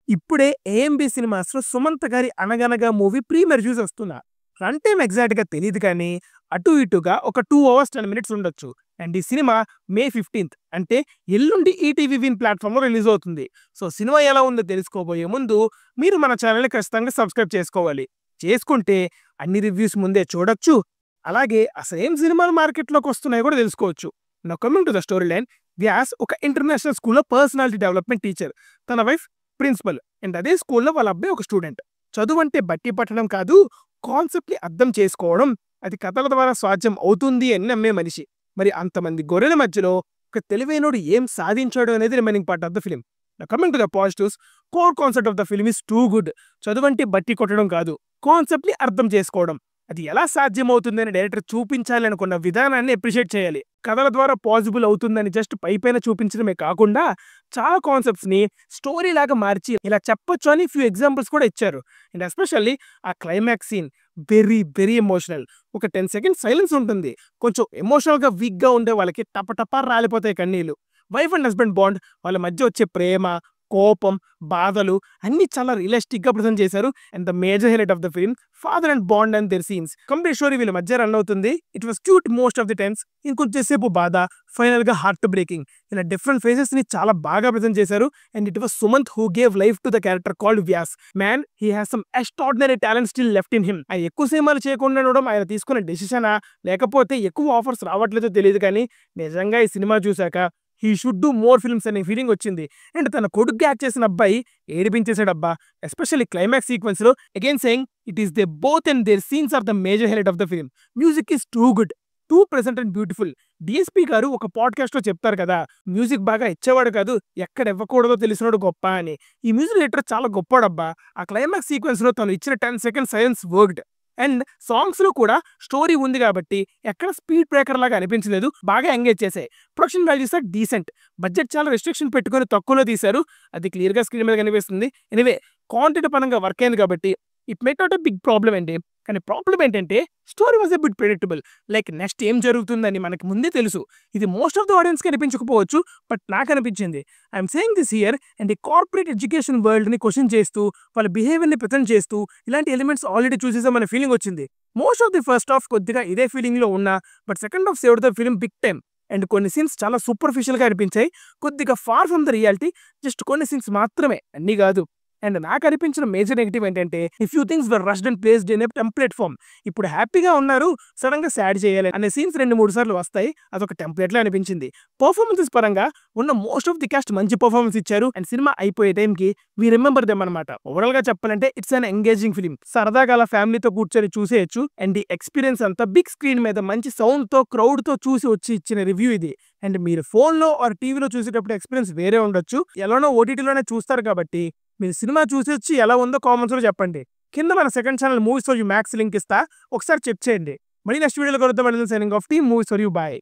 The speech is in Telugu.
ఇప్పుడే ఏఎంబీ సినిమాస్‌లో సుమంత్ గారి 'అనగనగా' మూవీ ప్రీమియర్ చూసి వస్తున్నా. రన్ టైమ్ ఎగ్జాక్ట్‌గా తెలీదు కానీ, అటు ఇటుగా ఒక 2 అవర్స్ 10 మినిట్స్ ఉండొచ్చు. అండ్ ఈ సినిమా మే 15థ్ అంటే ఎల్లుండి ఈటీవీ విన్ ప్లాట్‌ఫామ్‌లో రిలీజ్ అవుతుంది. సో సినిమా ఎలా ఉందో తెలుసుకోబోయే ముందు మీరు మన ఛానెల్‌ని ఖచ్చితంగా సబ్స్క్రైబ్ చేసుకోవాలి. చేసుకుంటే అన్ని రివ్యూస్ ముందే చూడొచ్చు. అలాగే అసలేం సినిమాలు మార్కెట్‌లోకి వస్తున్నాయో కూడా తెలుసుకోవచ్చు. Now coming to the story line. Vyas ఒక ఇంటర్నేషనల్ స్కూల్‌లో పర్సనాలిటీ డెవలప్‌మెంట్ టీచర్. తన వైఫ్ ప్రిన్సిపల్. అండ్ అదే స్కూల్‌లో వాళ్ళ అబ్బాయి ఒక స్టూడెంట్. చదువంటే బట్టి పట్టడం కాదు, కాన్సెప్ట్‌ని అర్థం చేసుకోవడం, అది కథల ద్వారా సాధ్యం అవుతుంది అని నమ్మే మనిషి. మరి అంతమంది గొర్రెల మధ్యలో ఒక తెలివైనోడు ఏం సాధించాడు అనేది remaining part of the film. Now coming to the positives. Core concept of the film is too good. చదువంటే బట్టి కొట్టడం కాదు, కాన్సెప్ట్‌ని అర్థం చేసుకోవడం. అది ఎలా సాధ్యమవుతుందని డైరెక్టర్ చూపించాలి అనుకున్న విధానాన్ని అప్రిషియేట్ చేయాలి. కథల ద్వారా పాసిబుల్ అవుతుందని జస్ట్ పైపైన చూపించడమే కాకుండా చాలా కాన్సెప్ట్స్‌ని స్టోరీ లాగా మార్చి ఇలా చెప్పొచ్చు అని ఫ్యూ ఎగ్జాంపుల్స్ కూడా ఇచ్చారు. అండ్ ఎస్పెషల్లీ ఆ క్లైమాక్స్ సీన్ వెరీ ఎమోషనల్. ఒక 10 సెకండ్స్ సైలెన్స్ ఉంటుంది. కొంచెం ఎమోషనల్‌గా వీక్‌గా ఉండే వాళ్ళకి టపటపా రాలిపోతాయి కన్నీళ్లు. వైఫ్ అండ్ హస్బెండ్ బాండ్, వాళ్ళ మధ్య వచ్చే ప్రేమ, కోపం, బాధలు అన్నీ చాలా రియలిస్టిక్‌గా ప్రెజెంట్ చేశారు. And the major highlight of the film father and bond and their scenes. Complete story వీళ్ళ మధ్య రన్ అవుతుంది. It was cute most of the times. ఇంకొంచెం సేపు బాధ, ఫైనల్‌గా హార్ట్ బ్రేకింగ్. ఇలా డిఫరెంట్ ఫేజెస్‌ని చాలా బాగా ప్రెజెంట్ చేశారు. And it was Sumanth who gave life to the character called Vyas. Man, he has some extraordinary talent still left in him. ఆయన ఎక్కువ సినిమాలు చేయకుండా ఉండడం ఆయన తీసుకున్న డెసిషనా, లేకపోతే ఎక్కువ ఆఫర్స్ రావట్లేదో తెలియదు కానీ నిజంగా ఈ సినిమా చూశాక he should do more films అనే ఫీలింగ్ వచ్చింది. అండ్ తన కొడుకుగా యాక్ట్ చేసిన అబ్బాయి ఏడిపించేసాడబ్బా. ఎస్పెషల్లీ క్లైమాక్స్ సీక్వెన్స్‌లో again saying it is they both and their scenes are the major highlight of the film. Music is too good, too present and beautiful. DSP garu ఒక పాడ్‌కాస్ట్‌లో చెప్తారు కదా, మ్యూజిక్ బాగా ఇచ్చేవాడు కాదు, ఎక్కడ ఇవ్వకూడదో తెలిసినోడు గొప్ప అని. ఈ మ్యూజిక్ డైరెక్టర్ చాలా గొప్పోడబ్బా. ఆ క్లైమాక్స్ సీక్వెన్స్‌లో తను ఇచ్చిన 10 సెకండ్స్ సైలెన్స్ వర్క్డ్. అండ్ సాంగ్స్‌లో కూడా స్టోరీ ఉంది కాబట్టి ఎక్కడ స్పీడ్ బ్రేకర్ లాగా అనిపించలేదు. బాగా ఎంగేజ్ చేసాయి. Production values are decent. Budget చాలా రిస్ట్రిక్షన్ పెట్టుకొని తక్కువలో తీశారు. అది క్లియర్‌గా స్క్రీన్ మీద కనిపిస్తుంది. ఎనీవే కాంటెంట్ పరంగా వర్క్ అయింది కాబట్టి it make not a big problem అండి. కానీ ప్రాబ్లమ్ ఏంటంటే story was a bit predictable. Like next ఏం జరుగుతుందని మనకు ముందే తెలుసు. ఇది మోస్ట్ ఆఫ్ ద ఆడియన్స్‌కి అనిపించకపోవచ్చు, బట్ నాకు అనిపించింది. I'm saying this here. And ఈ కార్పొరేట్ ఎడ్యుకేషన్ వరల్డ్‌ని క్వెషన్ చేస్తూ, వాళ్ళ బిహేవియర్‌ని ప్రెజెంట్ చేస్తూ ఇలాంటి ఎలిమెంట్స్ ఆల్రెడీ చూసేసామనే ఫీలింగ్ వచ్చింది. Most of the first half కొద్దిగా ఇదే ఫీలింగ్‌లో ఉన్నా, but second half saved the film big time. And కొన్ని సీన్స్ చాలా సూపర్ఫిషియల్‌గా అనిపించాయి. కొద్దిగా far from the reality. Just కొన్ని సీన్స్ మాత్రమే, అన్నీ కాదు. అండ్ నాకు అనిపించిన మేజర్ నెగెటివ్ ఏంటంటే ఈ few things were rushed and placed in a template form. ఇప్పుడు హ్యాపీగా ఉన్నారు, సడన్‌గా సాడ్ చేయాలి అనే సీన్స్ 2-3 సార్లు వస్తాయి. అదొక టెంప్లేట్‌లా అనిపించింది. పర్ఫార్మెన్సెస్ పరంగా ఉన్న మోస్ట్ ఆఫ్ ది కాస్ట్ మంచి పర్ఫార్మెన్స్ ఇచ్చారు. అండ్ సినిమా అయిపోయే టైంకి వి రిమెంబర్ దెమ్ అనమాట. ఓవరాల్‌గా చెప్పాలంటే ఇట్స్ అన్ ఎంగేజింగ్ ఫిల్మ్. సరదాగా అలా ఫ్యామిలీతో కూర్చొని చూసేయొచ్చు. అండ్ ఈ ఎక్స్పీరియన్స్ అంతా బిగ్ స్క్రీన్ మీద మంచి సౌండ్‌తో క్రౌడ్‌తో చూసి వచ్చి ఇచ్చిన రివ్యూ ఇది. అండ్ మీరు ఫోన్‌లో ఆర్ టీవీలో చూసేటప్పుడు ఎక్స్పీరియన్స్ వేరే ఉండొచ్చు. ఎలానో ఓటీటీలోనే చూస్తారు కాబట్టి మీరు సినిమా చూసొచ్చి ఎలా ఉందో కామెంట్స్‌లో చెప్పండి. కింద మన second channel movies for you max link ఇస్తా. ఒకసారి చెక్ చేయండి. మళ్ళీ నెక్స్ట్ వీడియోలో కలుద్దాం. Signing off team movies for you. Bye.